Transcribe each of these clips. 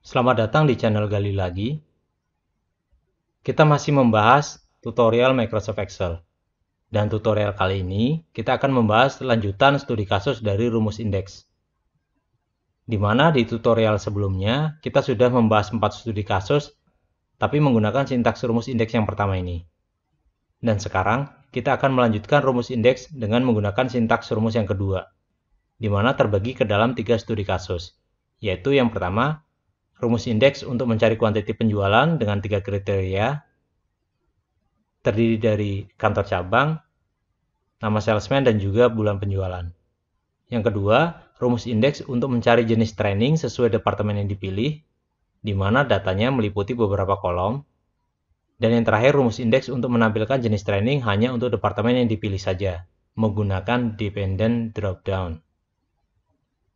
Selamat datang di channel Gali Lagi. Kita masih membahas tutorial Microsoft Excel. Dan tutorial kali ini kita akan membahas lanjutan studi kasus dari rumus indeks. Di mana di tutorial sebelumnya kita sudah membahas 4 studi kasus tapi menggunakan sintaks rumus indeks yang pertama ini. Dan sekarang kita akan melanjutkan rumus indeks dengan menggunakan sintaks rumus yang kedua, di mana terbagi ke dalam 3 studi kasus, yaitu yang pertama, rumus indeks untuk mencari kuantiti penjualan dengan 3 kriteria, terdiri dari kantor cabang, nama salesman, dan juga bulan penjualan. Yang kedua, rumus indeks untuk mencari jenis training sesuai departemen yang dipilih, di mana datanya meliputi beberapa kolom. Dan yang terakhir, rumus indeks untuk menampilkan jenis training hanya untuk departemen yang dipilih saja, menggunakan dependent drop-down.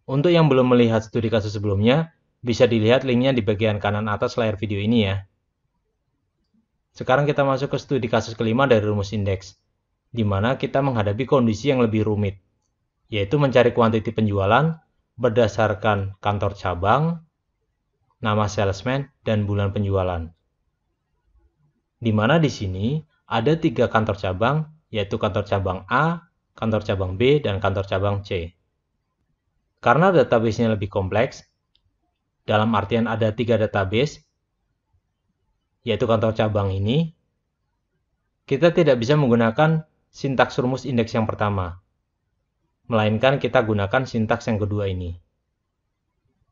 Untuk yang belum melihat studi kasus sebelumnya, bisa dilihat linknya di bagian kanan atas layar video ini ya. Sekarang kita masuk ke studi kasus kelima dari rumus indeks, di mana kita menghadapi kondisi yang lebih rumit, yaitu mencari kuantiti penjualan berdasarkan kantor cabang, nama salesman, dan bulan penjualan. Di mana di sini ada 3 kantor cabang, yaitu kantor cabang A, kantor cabang B, dan kantor cabang C. Karena database-nya lebih kompleks, dalam artian ada 3 database, yaitu kantor cabang ini, kita tidak bisa menggunakan sintaks rumus indeks yang pertama, melainkan kita gunakan sintaks yang kedua ini.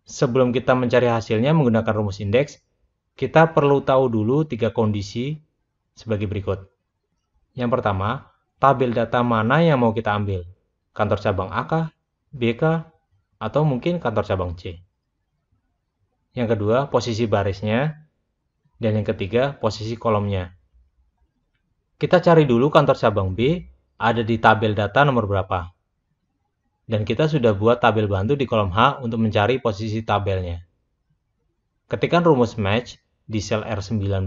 Sebelum kita mencari hasilnya menggunakan rumus indeks, kita perlu tahu dulu 3 kondisi sebagai berikut. Yang pertama, tabel data mana yang mau kita ambil? Kantor cabang A kah, B kah, atau mungkin kantor cabang C? Yang kedua, posisi barisnya. Dan yang ketiga, posisi kolomnya. Kita cari dulu kantor cabang B ada di tabel data nomor berapa. Dan kita sudah buat tabel bantu di kolom H untuk mencari posisi tabelnya. Ketikkan rumus match di sel R19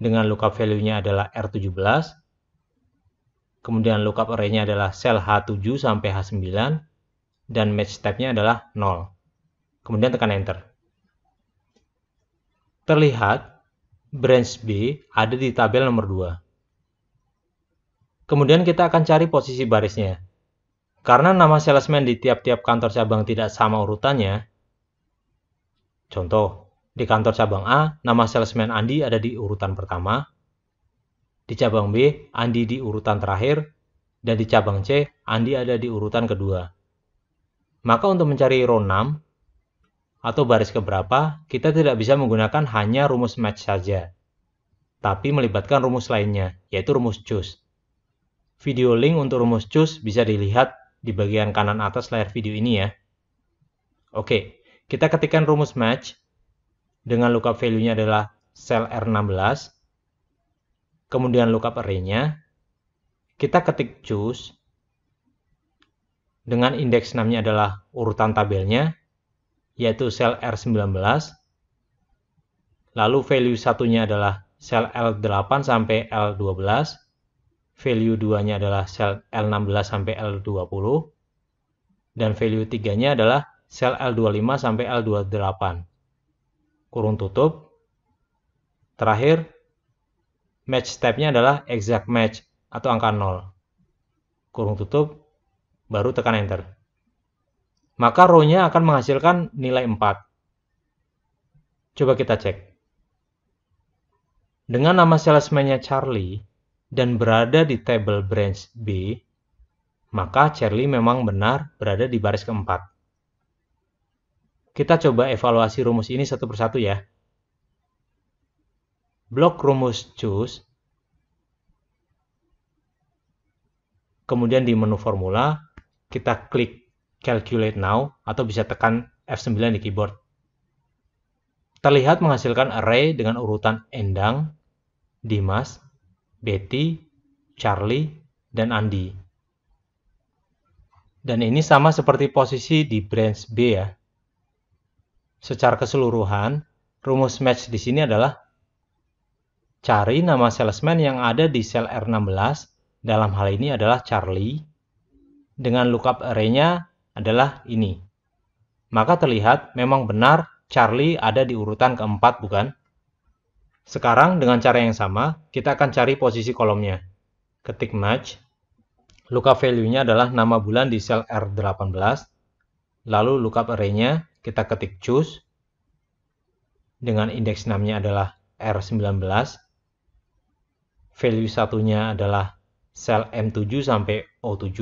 dengan lookup value-nya adalah R17. Kemudian lookup array-nya adalah sel H7 sampai H9 dan match step-nya adalah 0. Kemudian tekan enter. Terlihat branch B ada di tabel nomor 2. Kemudian kita akan cari posisi barisnya. Karena nama salesman di tiap-tiap kantor cabang tidak sama urutannya, contoh, di kantor cabang A, nama salesman Andi ada di urutan pertama, di cabang B, Andi di urutan terakhir, dan di cabang C, Andi ada di urutan kedua. Maka untuk mencari row 6, atau baris keberapa, kita tidak bisa menggunakan hanya rumus match saja, tapi melibatkan rumus lainnya, yaitu rumus choose. Video link untuk rumus choose bisa dilihat di bagian kanan atas layar video ini ya. Oke, kita ketikkan rumus match dengan lookup value-nya adalah sel R16. Kemudian lookup array-nya. Kita ketik choose dengan indeks namanya adalah urutan tabelnya, yaitu sel R19. Lalu value satunya adalah sel L8 sampai L12. Value 2-nya adalah sel L16 sampai L20. Dan value 3-nya adalah sel L25 sampai L28. Kurung tutup. Terakhir, match step-nya adalah exact match atau angka 0. Kurung tutup, baru tekan enter. Maka row-nya akan menghasilkan nilai 4. Coba kita cek. Dengan nama salesman-nya Charlie dan berada di tabel branch B, maka Charlie memang benar berada di baris keempat. Kita coba evaluasi rumus ini satu persatu ya. Blok rumus choose, kemudian di menu formula, kita klik calculate now atau bisa tekan F9 di keyboard. Terlihat menghasilkan array dengan urutan Endang, Dimas, Betty, Charlie, dan Andi. Dan ini sama seperti posisi di branch B ya. Secara keseluruhan, rumus match di sini adalah cari nama salesman yang ada di sel R16, dalam hal ini adalah Charlie, dengan lookup array-nya adalah ini. Maka terlihat memang benar Charlie ada di urutan keempat, bukan? Sekarang dengan cara yang sama, kita akan cari posisi kolomnya. Ketik match, lookup value-nya adalah nama bulan di sel R18, lalu lookup array-nya kita ketik choose, dengan indeks namanya adalah R19, value satunya adalah sel M7 sampai O7,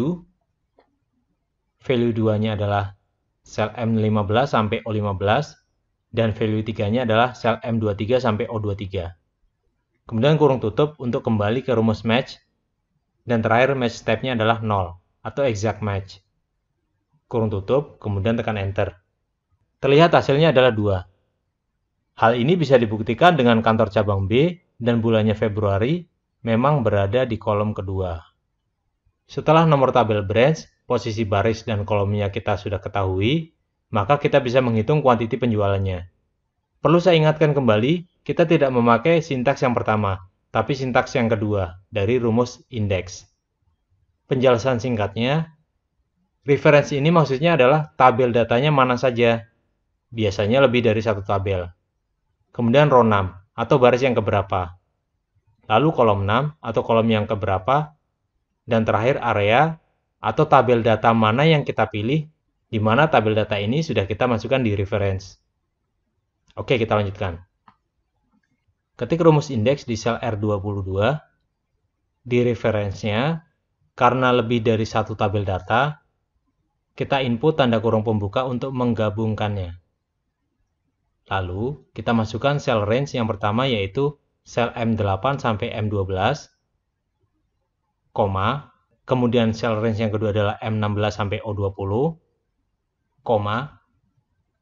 value 2-nya adalah sel M15 sampai O15, dan value 3-nya adalah sel M23 sampai O23. Kemudian kurung tutup untuk kembali ke rumus match, dan terakhir match step-nya adalah 0 atau exact match. Kurung tutup, kemudian tekan enter. Terlihat hasilnya adalah 2. Hal ini bisa dibuktikan dengan kantor cabang B dan bulannya Februari memang berada di kolom kedua. Setelah nomor tabel branch, posisi baris dan kolomnya kita sudah ketahui, maka kita bisa menghitung kuantiti penjualannya. Perlu saya ingatkan kembali, kita tidak memakai sintaks yang pertama, tapi sintaks yang kedua dari rumus indeks. Penjelasan singkatnya, referensi ini maksudnya adalah tabel datanya mana saja, biasanya lebih dari satu tabel. Kemudian row 6 atau baris yang keberapa, lalu kolom 6 atau kolom yang keberapa, dan terakhir area atau tabel data mana yang kita pilih, di mana tabel data ini sudah kita masukkan di reference. Oke, kita lanjutkan. Ketik rumus indeks di sel R22, di reference-nya, karena lebih dari satu tabel data, kita input tanda kurung pembuka untuk menggabungkannya. Lalu, kita masukkan sel range yang pertama yaitu sel M8 sampai M12, kemudian sel range yang kedua adalah M16 sampai O20,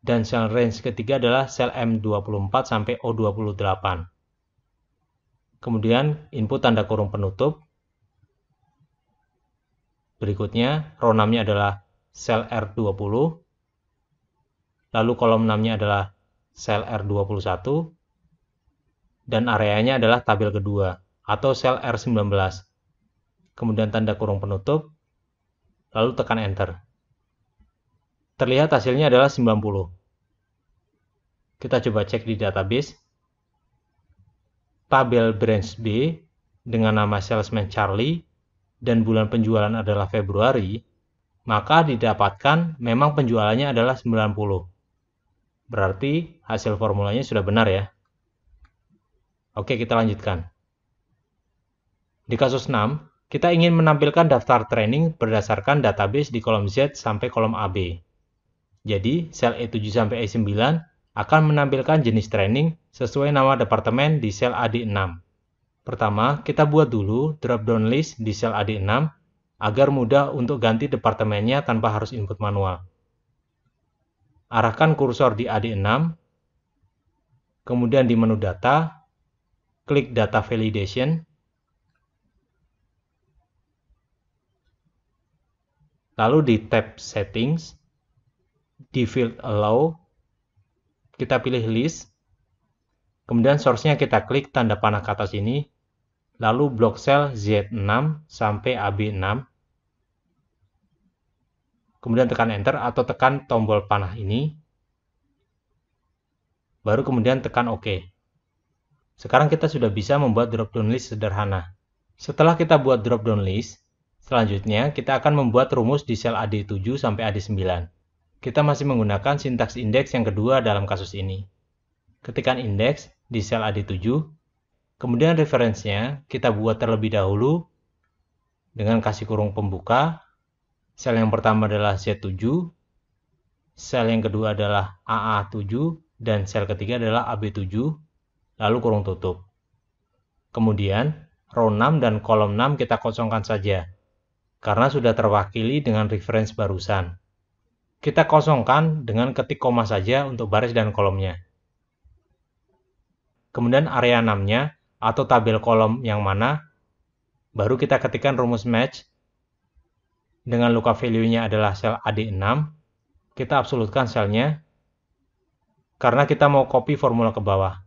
dan sel range ketiga adalah sel M24 sampai O28. Kemudian input tanda kurung penutup. Berikutnya, row 6-nya adalah sel R20, lalu kolom 6-nya adalah sel R21, dan areanya adalah tabel kedua, atau sel R19. Kemudian tanda kurung penutup, lalu tekan enter. Terlihat hasilnya adalah 90. Kita coba cek di database. Tabel branch B dengan nama salesman Charlie dan bulan penjualan adalah Februari, maka didapatkan memang penjualannya adalah 90. Berarti hasil formulanya sudah benar ya. Oke, kita lanjutkan. Di kasus 6, kita ingin menampilkan daftar training berdasarkan database di kolom Z sampai kolom AB. Jadi, sel E7 sampai E9 akan menampilkan jenis training sesuai nama departemen di sel AD6. Pertama, kita buat dulu drop-down list di sel AD6 agar mudah untuk ganti departemennya tanpa harus input manual. Arahkan kursor di AD6, kemudian di menu data, klik data validation, lalu di tab settings, di field allow, kita pilih list, kemudian source-nya kita klik tanda panah ke atas ini, lalu blok sel Z6 sampai AB6, kemudian tekan enter atau tekan tombol panah ini, baru kemudian tekan OK. Sekarang kita sudah bisa membuat drop-down list sederhana. Setelah kita buat drop-down list, selanjutnya kita akan membuat rumus di sel AD7 sampai AD9. Kita masih menggunakan sintaks indeks yang kedua dalam kasus ini. Ketikkan indeks di sel AD7, kemudian referensinya kita buat terlebih dahulu dengan kasih kurung pembuka. Sel yang pertama adalah Z7, sel yang kedua adalah AA7, dan sel ketiga adalah AB7, lalu kurung tutup. Kemudian, row 6 dan kolom 6 kita kosongkan saja, karena sudah terwakili dengan reference barusan. Kita kosongkan dengan ketik koma saja untuk baris dan kolomnya. Kemudian area 6-nya, atau tabel kolom yang mana, baru kita ketikkan rumus match. Dengan lookup value-nya adalah sel AD6, kita absolutkan selnya, karena kita mau copy formula ke bawah.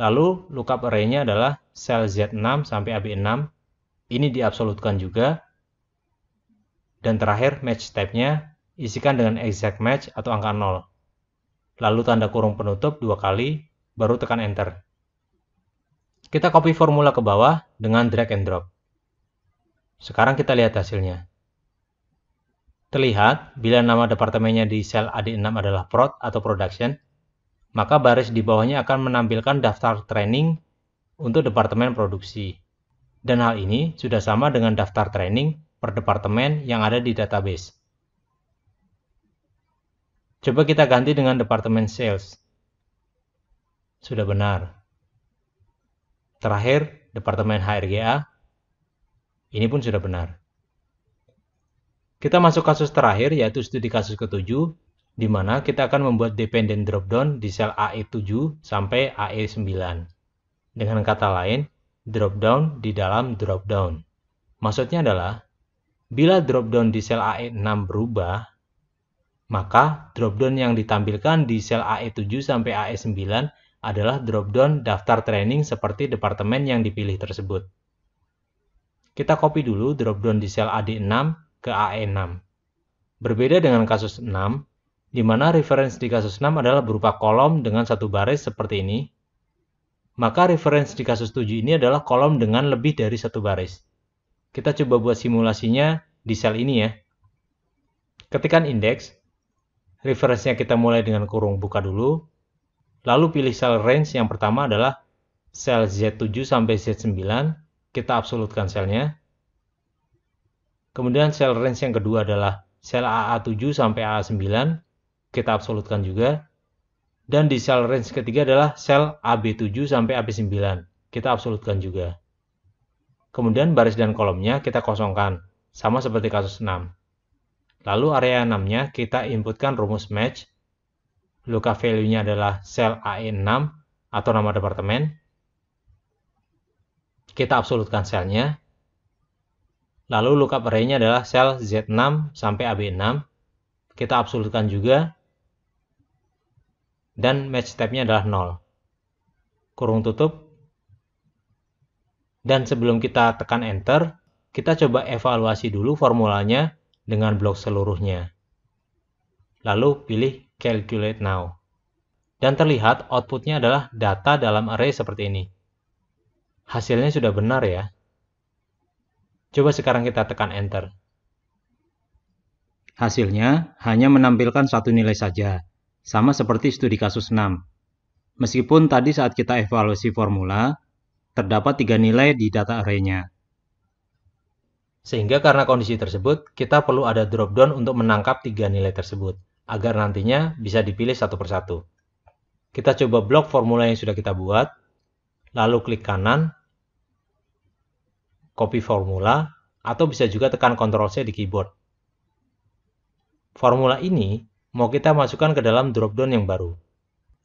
Lalu lookup array-nya adalah sel Z6 sampai AB6, ini diabsolutkan juga. Dan terakhir match type-nya isikan dengan exact match atau angka 0. lalu tanda kurung penutup 2 kali, baru tekan Enter. Kita copy formula ke bawah dengan drag and drop. Sekarang kita lihat hasilnya. Terlihat, bila nama departemennya di sel AD6 adalah Prod atau Production, maka baris di bawahnya akan menampilkan daftar training untuk departemen produksi. Dan hal ini sudah sama dengan daftar training per departemen yang ada di database. Coba kita ganti dengan departemen sales. Sudah benar. Terakhir, departemen HRGA. Ini pun sudah benar. Kita masuk kasus terakhir, yaitu studi kasus ke-7, di mana kita akan membuat dependent dropdown di sel AE7 sampai AE9. Dengan kata lain, dropdown di dalam dropdown. Maksudnya adalah, bila dropdown di sel AE6 berubah, maka dropdown yang ditampilkan di sel AE7 sampai AE9 adalah dropdown daftar training seperti departemen yang dipilih tersebut. Kita copy dulu dropdown di sel AD6 ke AE6. Berbeda dengan kasus 6, di mana reference di kasus 6 adalah berupa kolom dengan satu baris seperti ini, maka reference di kasus 7 ini adalah kolom dengan lebih dari satu baris. Kita coba buat simulasinya di sel ini ya. Ketikkan indeks, reference-nya kita mulai dengan kurung buka dulu, lalu pilih sel range yang pertama adalah sel Z7 sampai Z9, kita absolutkan selnya. Kemudian sel range yang kedua adalah sel AA7 sampai AA9, kita absolutkan juga. Dan di sel range ketiga adalah sel AB7 sampai AB9, kita absolutkan juga. Kemudian baris dan kolomnya kita kosongkan, sama seperti kasus 6. Lalu area 6-nya kita inputkan rumus match. Lookup value-nya adalah sel AE6 atau nama departemen. Kita absolutkan selnya. Lalu lookup array-nya adalah sel Z6 sampai AB6. Kita absolutkan juga. Dan match type-nya adalah 0. Kurung tutup. Dan sebelum kita tekan enter, kita coba evaluasi dulu formulanya dengan blok seluruhnya. Lalu pilih calculate now. Dan terlihat outputnya adalah data dalam array seperti ini. Hasilnya sudah benar ya. Coba sekarang kita tekan enter. Hasilnya hanya menampilkan satu nilai saja, sama seperti studi kasus 6. Meskipun tadi saat kita evaluasi formula, terdapat 3 nilai di data array-nya. Sehingga karena kondisi tersebut, kita perlu ada dropdown untuk menangkap 3 nilai tersebut, agar nantinya bisa dipilih satu persatu. Kita coba blok formula yang sudah kita buat, lalu klik kanan, copy formula, atau bisa juga tekan Ctrl+C di keyboard. Formula ini mau kita masukkan ke dalam dropdown yang baru.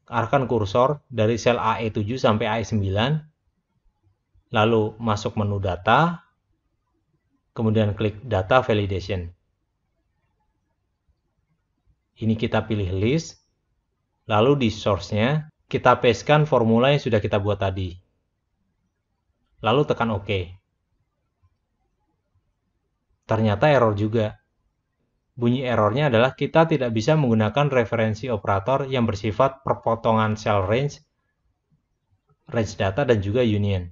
Arahkan kursor dari sel AE7 sampai AE9, lalu masuk menu data, kemudian klik data validation. Ini kita pilih list, lalu di source-nya kita pastekan formula yang sudah kita buat tadi. Lalu tekan OK. Ternyata error juga. Bunyi errornya adalah kita tidak bisa menggunakan referensi operator yang bersifat perpotongan cell range, range data, dan juga union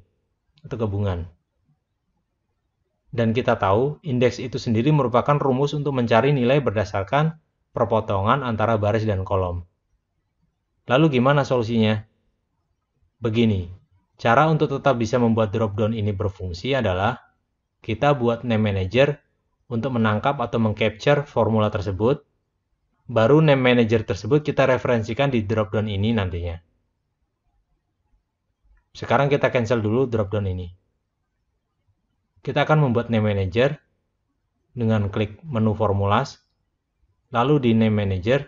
atau gabungan. Dan kita tahu, indeks itu sendiri merupakan rumus untuk mencari nilai berdasarkan perpotongan antara baris dan kolom. Lalu gimana solusinya? Begini, cara untuk tetap bisa membuat dropdown ini berfungsi adalah kita buat name manager untuk menangkap atau mengcapture formula tersebut, baru name manager tersebut kita referensikan di dropdown ini nantinya. Sekarang kita cancel dulu dropdown ini. Kita akan membuat name manager dengan klik menu formulas, lalu di name manager,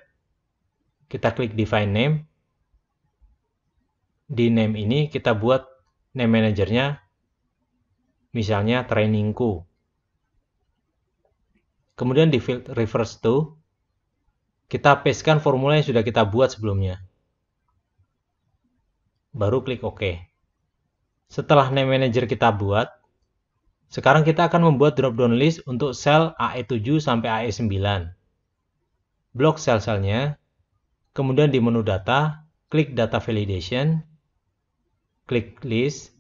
kita klik define name. Di name ini kita buat name manajernya, misalnya trainingku. Kemudian di field reverse to, kita pastekan formula yang sudah kita buat sebelumnya. Baru klik OK. Setelah name manager kita buat, sekarang kita akan membuat dropdown list untuk sel AE7 sampai AE9. Blok sel-selnya, kemudian di menu data, klik data validation, klik list,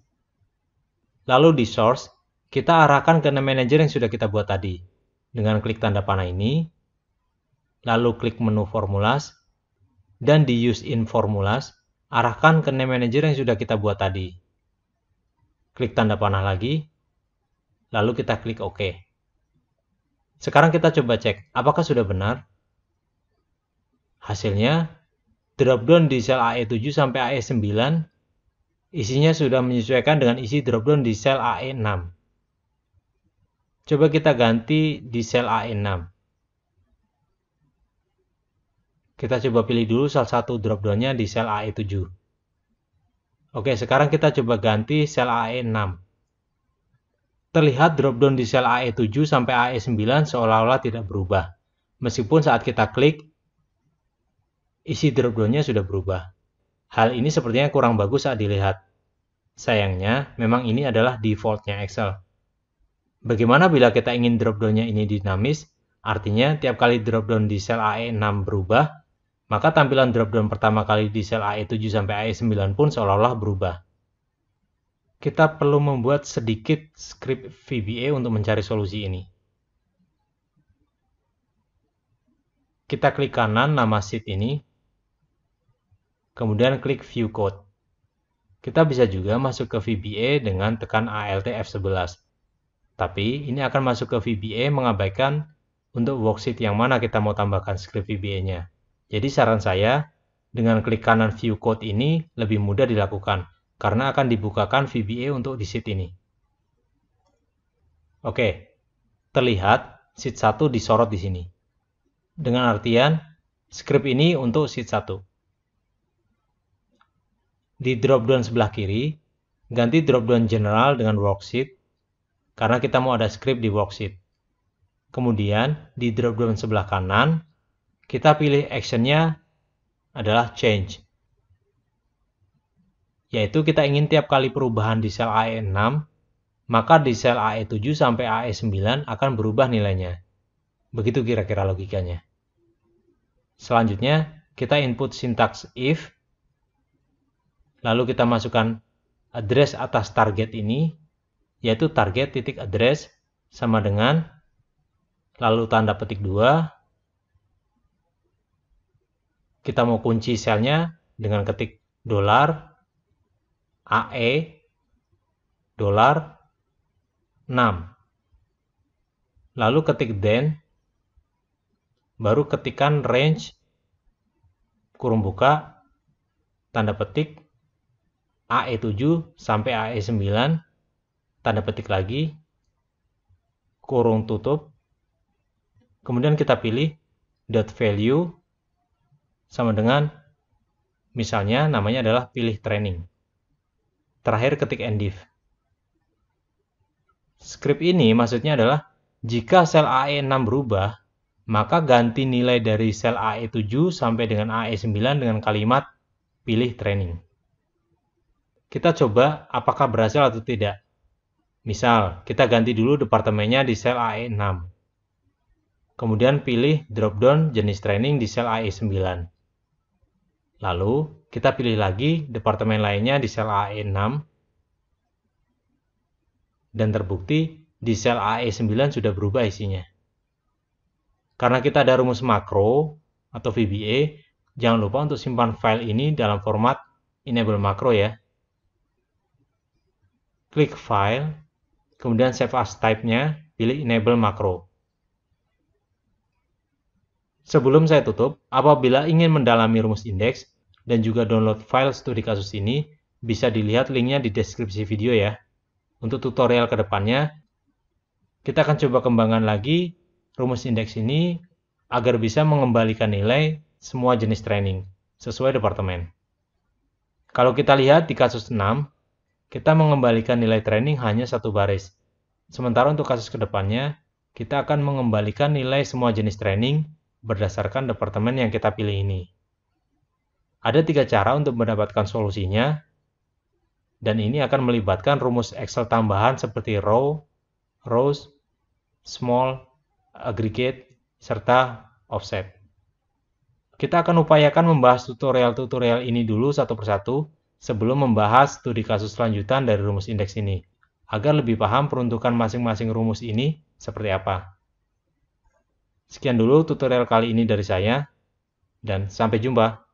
lalu di source, kita arahkan ke name manager yang sudah kita buat tadi. Dengan klik tanda panah ini, lalu klik menu formulas, dan di use in formulas, arahkan ke name manager yang sudah kita buat tadi. Klik tanda panah lagi, lalu kita klik OK. Sekarang kita coba cek, apakah sudah benar? Hasilnya, dropdown di sel AE7 sampai AE9, isinya sudah menyesuaikan dengan isi dropdown di sel AE6. Coba kita ganti di sel AE6. Kita coba pilih dulu salah satu dropdownnya di sel AE7. Oke, sekarang kita coba ganti sel AE6. Terlihat dropdown di sel AE7 sampai AE9 seolah-olah tidak berubah. Meskipun saat kita klik, isi dropdownnya sudah berubah. Hal ini sepertinya kurang bagus saat dilihat. Sayangnya, memang ini adalah defaultnya Excel. Bagaimana bila kita ingin dropdownnya ini dinamis? Artinya, tiap kali dropdown di sel AE6 berubah, maka tampilan dropdown pertama kali di sel AE7 sampai AE9 pun seolah-olah berubah. Kita perlu membuat sedikit script VBA untuk mencari solusi ini. Kita klik kanan nama sheet ini, kemudian klik View Code. Kita bisa juga masuk ke VBA dengan tekan Alt F11. Tapi ini akan masuk ke VBA mengabaikan untuk worksheet yang mana kita mau tambahkan script VBA-nya. Jadi saran saya, dengan klik kanan View Code ini lebih mudah dilakukan, karena akan dibukakan VBA untuk di sheet ini. Oke, terlihat sheet 1 disorot di sini. Dengan artian, script ini untuk sheet 1. Di drop-down sebelah kiri, ganti drop-down general dengan worksheet, karena kita mau ada script di worksheet. Kemudian, di drop-down sebelah kanan, kita pilih action-nya adalah change. Yaitu kita ingin tiap kali perubahan di sel AE6, maka di sel AE7 sampai AE9 akan berubah nilainya. Begitu kira-kira logikanya. Selanjutnya, kita input sintaks if, lalu kita masukkan address atas target ini, yaitu target titik address sama dengan, lalu tanda petik 2, kita mau kunci selnya dengan ketik $, AE, $6. Lalu ketik then, baru ketikkan range, kurung buka, tanda petik, AE7 sampai AE9, tanda petik lagi, kurung tutup, kemudian kita pilih dot value, sama dengan, misalnya namanya adalah pilih training. Terakhir ketik endif. Script ini maksudnya adalah jika sel AE6 berubah, maka ganti nilai dari sel AE7 sampai dengan AE9 dengan kalimat pilih training. Kita coba apakah berhasil atau tidak. Misal, kita ganti dulu departemennya di sel AE6. Kemudian pilih drop-down jenis training di sel AE9. Lalu, kita pilih lagi departemen lainnya di sel AE6. Dan terbukti di sel AE9 sudah berubah isinya. Karena kita ada rumus makro atau VBA, jangan lupa untuk simpan file ini dalam format enable makro ya. Klik file, kemudian save as type-nya, pilih enable makro. Sebelum saya tutup, apabila ingin mendalami rumus indeks dan juga download file studi kasus ini, bisa dilihat linknya di deskripsi video ya. Untuk tutorial kedepannya, kita akan coba kembangkan lagi rumus indeks ini agar bisa mengembalikan nilai semua jenis training sesuai departemen. Kalau kita lihat di kasus 6, kita mengembalikan nilai training hanya satu baris. Sementara untuk kasus kedepannya, kita akan mengembalikan nilai semua jenis training berdasarkan departemen yang kita pilih ini. Ada 3 cara untuk mendapatkan solusinya, dan ini akan melibatkan rumus Excel tambahan seperti row, rows, small, aggregate, serta offset. Kita akan upayakan membahas tutorial-tutorial ini dulu satu persatu sebelum membahas studi kasus lanjutan dari rumus indeks ini, agar lebih paham peruntukan masing-masing rumus ini seperti apa. Sekian dulu tutorial kali ini dari saya, dan sampai jumpa.